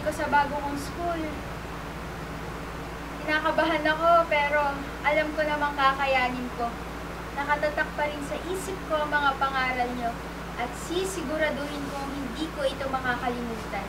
ko sa bago kong school. Kinakabahan ako pero alam ko namang kakayanin ko. Nakatatak pa rin sa isip ko ang mga pangaral nyo at sisiguraduhin kong hindi ko ito makakalimutan.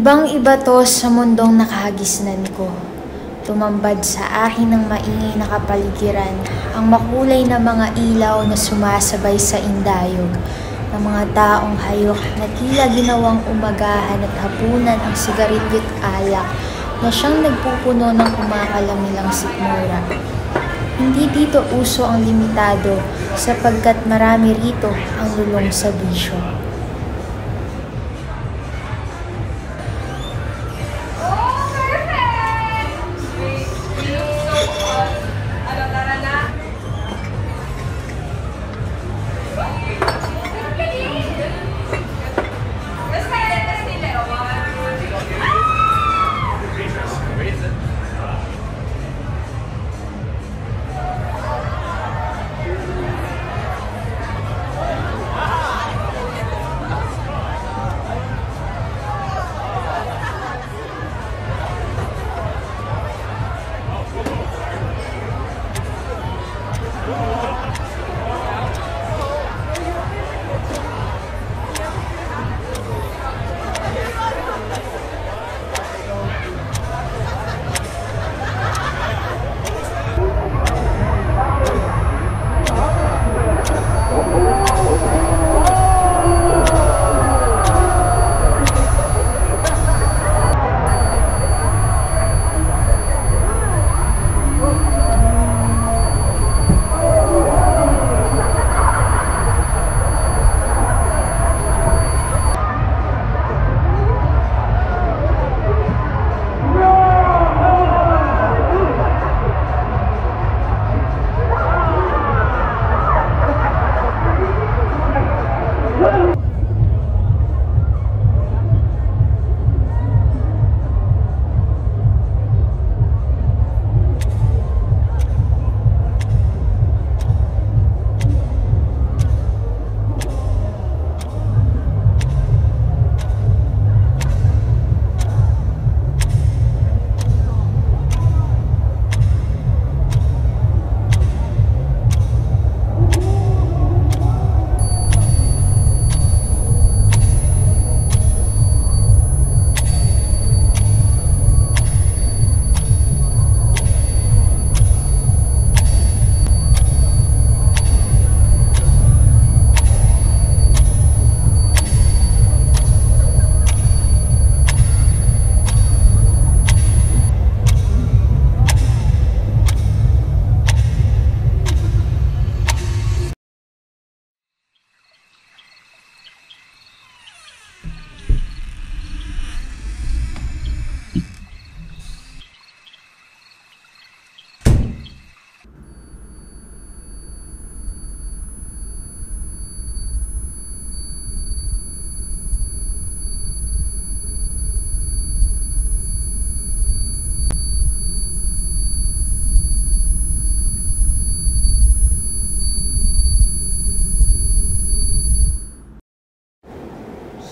Ibang-iba to sa mundong nakahagisnan ko. Tumambad sa akin ng maingay na kapaligiran ang makulay na mga ilaw na sumasabay sa indayog ng mga taong hayok na tila ginawang umagahan at hapunan ang sigarilyo't alak na siyang nagpupuno ng kumakalamilang sikmura. Hindi dito uso ang limitado sapagkat marami rito ang lulong sa bisyo.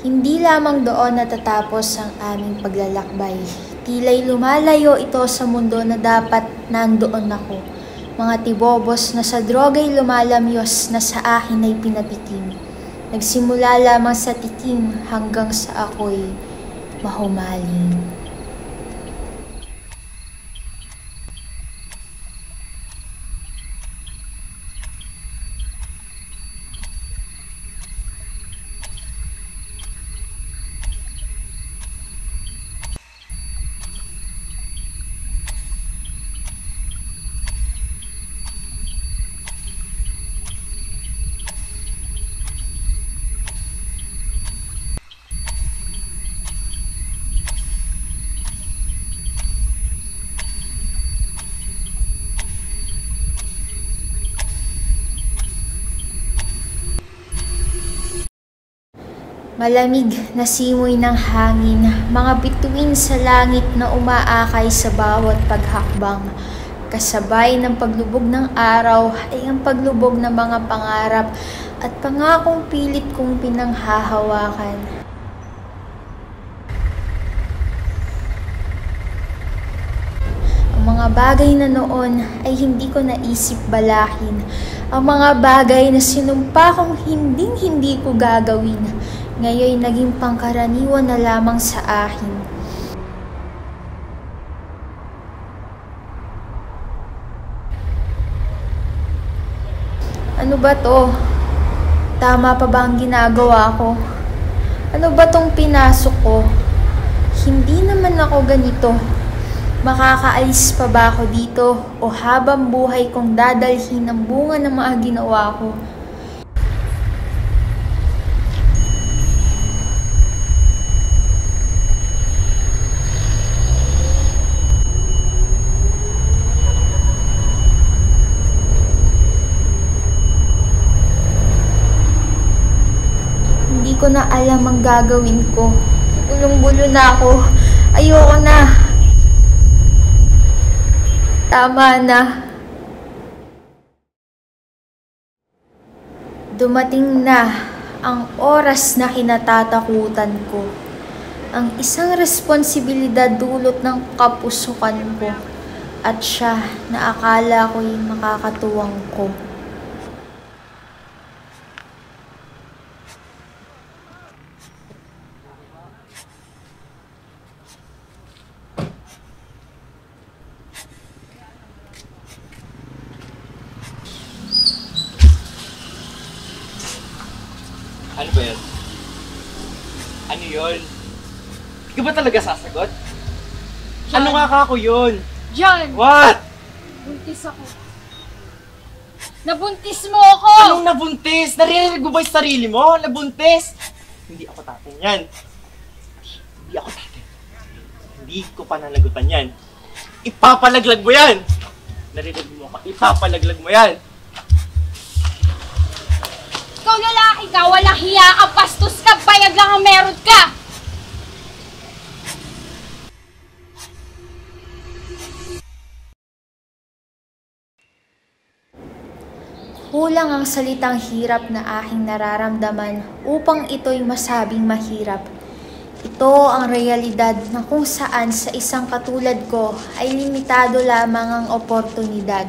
Hindi lamang doon natatapos ang aming paglalakbay. Tila'y lumalayo ito sa mundo na dapat nandoon ako. Mga tibobos na sa droga'y lumalamyos na sa akin ay pinatikim. Nagsimula lamang sa tikim hanggang sa ako'y mahumaling. Malamig na simoy ng hangin, mga bituin sa langit na umaakay sa bawat paghakbang. Kasabay ng paglubog ng araw ay ang paglubog ng mga pangarap at pangakong pilit kong pinanghahawakan. Ang mga bagay na noon ay hindi ko naisip balakin. Ang mga bagay na sinumpa kong hindi ko gagawin, ngayon naging pangkaraniwan na lamang sa akin. Ano ba to? Tama pa ba ang ginagawa ko? Ano ba tong pinasok ko? Hindi naman ako ganito. Makakaalis pa ba ako dito o habang buhay kong dadalhin ang bunga ng mga ginawa ko? Hindi ko na alam ang gagawin ko. Gulong-gulo na ako. Ayoko na. Tama na. Dumating na ang oras na kinatatakutan ko. Ang isang responsibilidad dulot ng kapusukan ko. At siya na akala ko'y makakatuwang ko. Ano ba yun? Ano yun? Hindi ka ba talaga sasagot? John. Ano nga ako yun? John! What? Buntis ako. Nabuntis mo ako! Anong nabuntis? Naririnig mo ba yung sarili mo? Nabuntis? Hindi ako tatay yan. Hindi ako tatay. Hindi ko pananagutan yan. Ipapalaglag mo yan! Naririnig mo ako. Ipapalaglag mo yan! Ikaw lalaki ka, walang hiya ka, pastos ka, bayag lang ang meron ka! Kulang ang salitang hirap na aking nararamdaman upang ito'y masabing mahirap. Ito ang realidad na kung saan sa isang katulad ko ay limitado lamang ang oportunidad.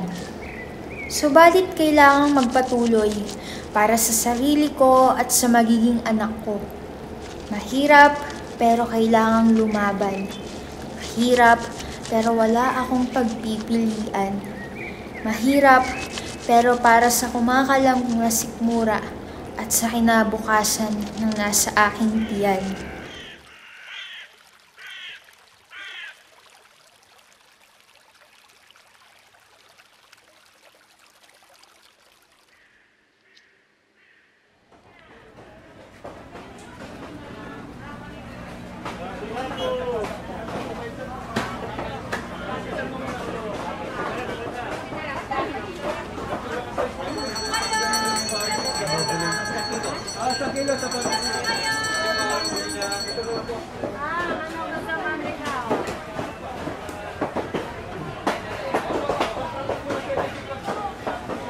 Subalit kailangang magpatuloy para sa sarili ko at sa magiging anak ko. Mahirap pero kailangang lumaban. Mahirap pero wala akong pagpipilian. Mahirap pero para sa kumakalam na sikmura at sa kinabukasan ng nasa aking tiyan.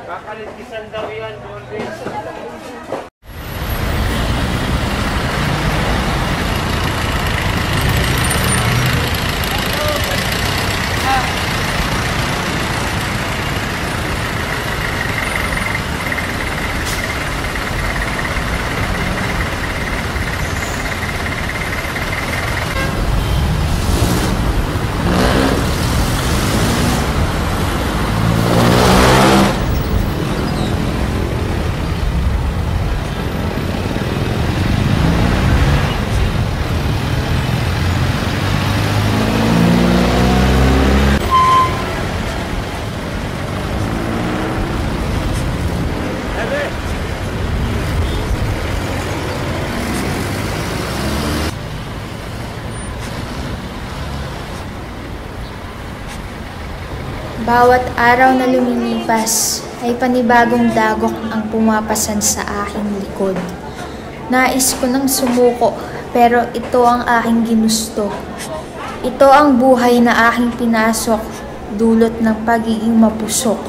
Kakalitisan daw yan, Borges. Bawat araw na lumilipas ay panibagong dagok ang pumapasan sa aking likod. Nais ko nang sumuko pero ito ang aking ginusto. Ito ang buhay na aking pinasok, dulot ng pagiging mapusok.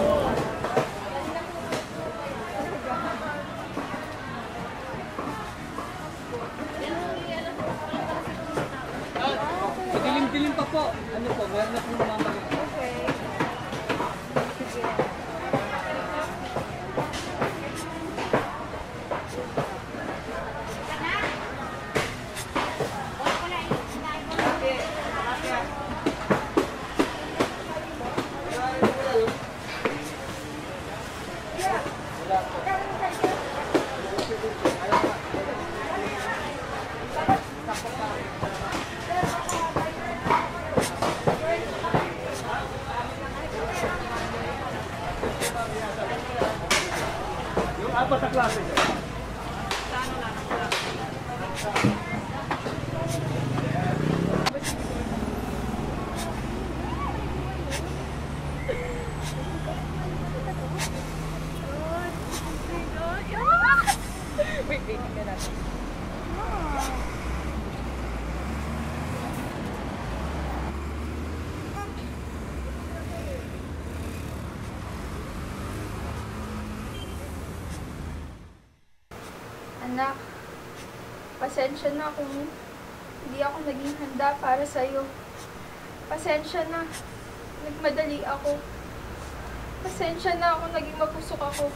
Dilim-dilim pa po. Ano po, meron na pong mamaya. Apa sa klase? Wait, ka natin. Anak, pasensya na kung hindi ako naging handa para sa'yo. Pasensya na, nagmadali ako. Pasensya na kung naging mapusok ako.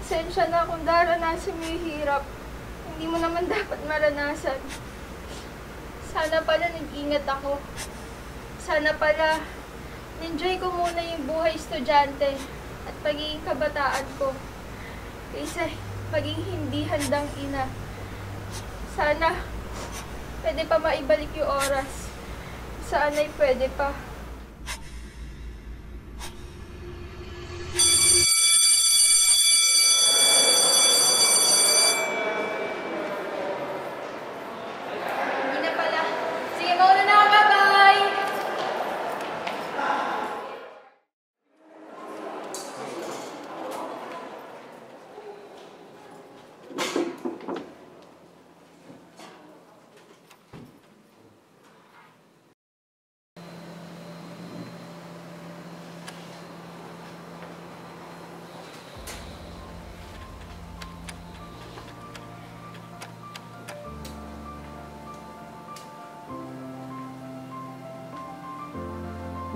Pasensya na kung daranasan mo yung hirap. Hindi mo naman dapat maranasan. Sana pala nag-ingat ako. Sana pala enjoy ko muna yung buhay estudyante at pagiging kabataan ko. Kaysa maging hindi handang ina. Sana pwede pa maibalik yung oras. Saan ay pwede pa. Hindi na pala. Sige, mauna na ako. Bye-bye!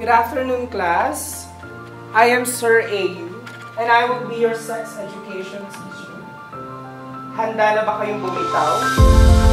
Good afternoon, class. I am Sir AU, and I will be your sex education teacher. Handa na ba kayong bumitaw?